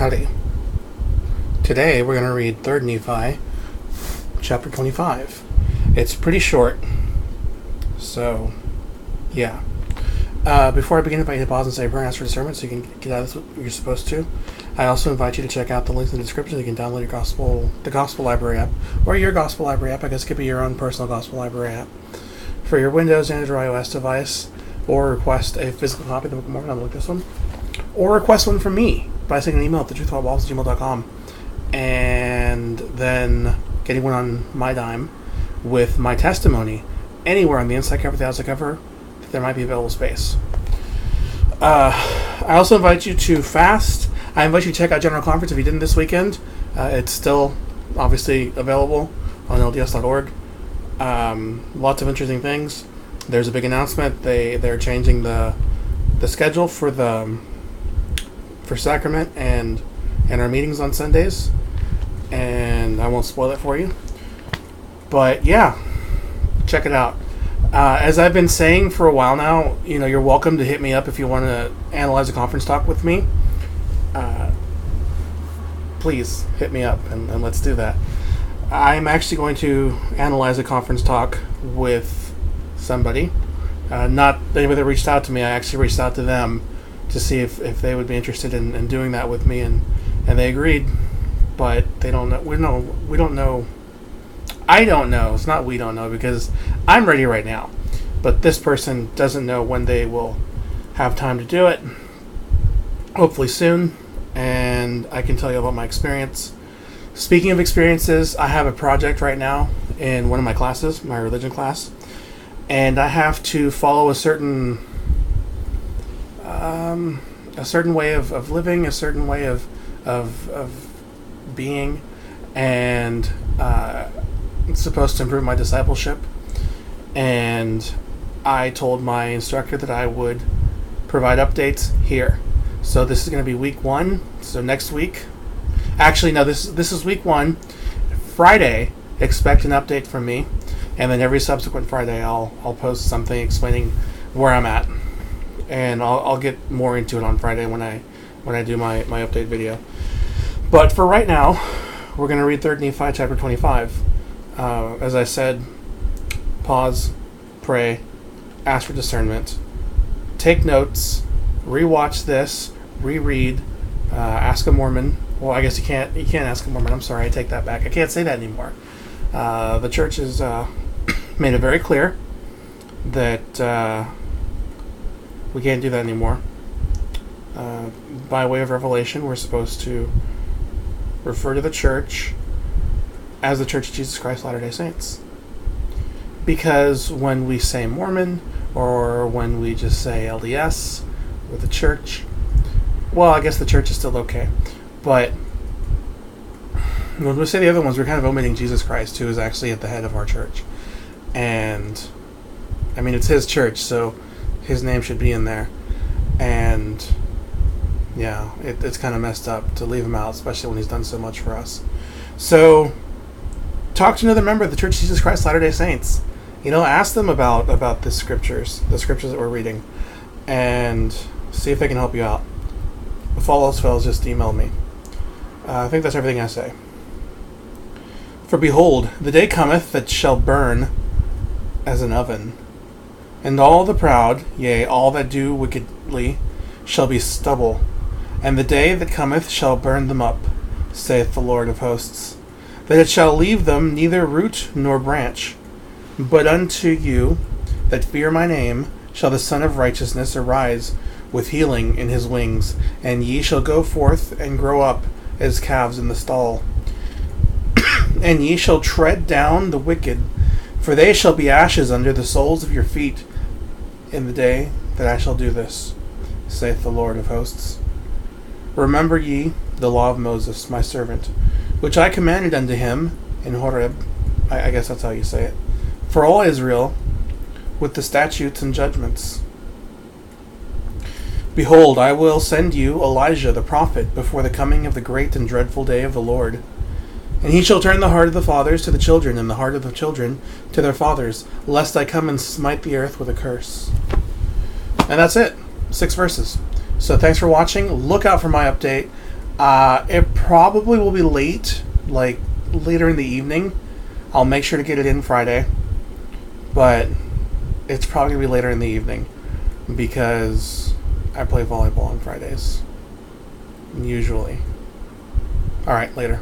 Howdy. Today we're going to read 3rd Nephi, chapter 25. It's pretty short, so yeah. Before I begin, I invite you to pause and say a prayer and ask for discernment so you can get out of this what you're supposed to. I also invite you to check out the links in the description so you can download the Gospel Library app, or your Gospel Library app. I guess it could be your own personal Gospel Library app for your Windows, Android, or iOS device, or request a physical copy of the Book of Mormon. I'll look this one. Or request one from me by sending an email at thetruthaboutwaffles@gmail.com and then getting one on my dime with my testimony anywhere on the inside cover, the outside cover, that there might be available space. I also invite you to fast. I invite you to check out General Conference if you didn't this weekend. It's still obviously available on lds.org. Lots of interesting things. There's a big announcement. They're changing the schedule for sacrament and our meetings on Sundays, and I won't spoil it for you. But yeah, check it out. As I've been saying for a while now, you're welcome to hit me up if you want to analyze a conference talk with me. Please hit me up and let's do that. I'm actually going to analyze a conference talk with somebody. Not anybody that reached out to me. I actually reached out to them to see if they would be interested in doing that with me, and they agreed. But they don't know. We don't know. I don't know. It's not we don't know, because I'm ready right now. But this person doesn't know when they will have time to do it. Hopefully soon. And I can tell you about my experience. Speaking of experiences, I have a project right now in one of my classes, my religion class. And I have to follow a certain way of living, a certain way of being, and it's supposed to improve my discipleship. And I told my instructor that I would provide updates here. So this is going to be week 1. So next week, actually no, this is week 1. Friday, expect an update from me, and then every subsequent Friday I'll post something explaining where I'm at, and I'll get more into it on Friday when I do my update video. But for right now, we're going to read 3rd Nephi chapter 25. As I said, pause, pray, ask for discernment, take notes, rewatch this, reread, ask a Mormon. Well, I guess you can't ask a Mormon. I'm sorry, I take that back. I can't say that anymore. The church has made it very clear that we can't do that anymore. By way of revelation, we're supposed to refer to the church as the Church of Jesus Christ Latter-day Saints. Because when we say Mormon, or when we just say LDS, or the church, well, I guess the church is still okay. But when we say the other ones, we're kind of omitting Jesus Christ, who is actually at the head of our church. And, I mean, it's his church, so his name should be in there. And, yeah, it's kind of messed up to leave him out, especially when he's done so much for us. So, talk to another member of the Church of Jesus Christ Latter-day Saints. Ask them about the scriptures that we're reading, and see if they can help you out. If all else fails, just email me. I think that's everything I say. For behold, the day cometh that shall burn as an oven, and all the proud, yea, all that do wickedly, shall be stubble. And the day that cometh shall burn them up, saith the Lord of hosts, that it shall leave them neither root nor branch. But unto you that fear my name shall the Son of Righteousness arise with healing in his wings, and ye shall go forth and grow up as calves in the stall. And ye shall tread down the wicked, for they shall be ashes under the soles of your feet in the day that I shall do this, saith the Lord of hosts. Remember ye the law of Moses, my servant, which I commanded unto him in Horeb, I guess that's how you say it, for all Israel, with the statutes and judgments. Behold, I will send you Elijah the prophet before the coming of the great and dreadful day of the Lord. And he shall turn the heart of the fathers to the children, and the heart of the children to their fathers, lest I come and smite the earth with a curse. And that's it. 6 verses. So thanks for watching. Look out for my update. It probably will be late, like later in the evening. I'll make sure to get it in Friday, but it's probably going to be later in the evening because I play volleyball on Fridays. Usually. Alright, later.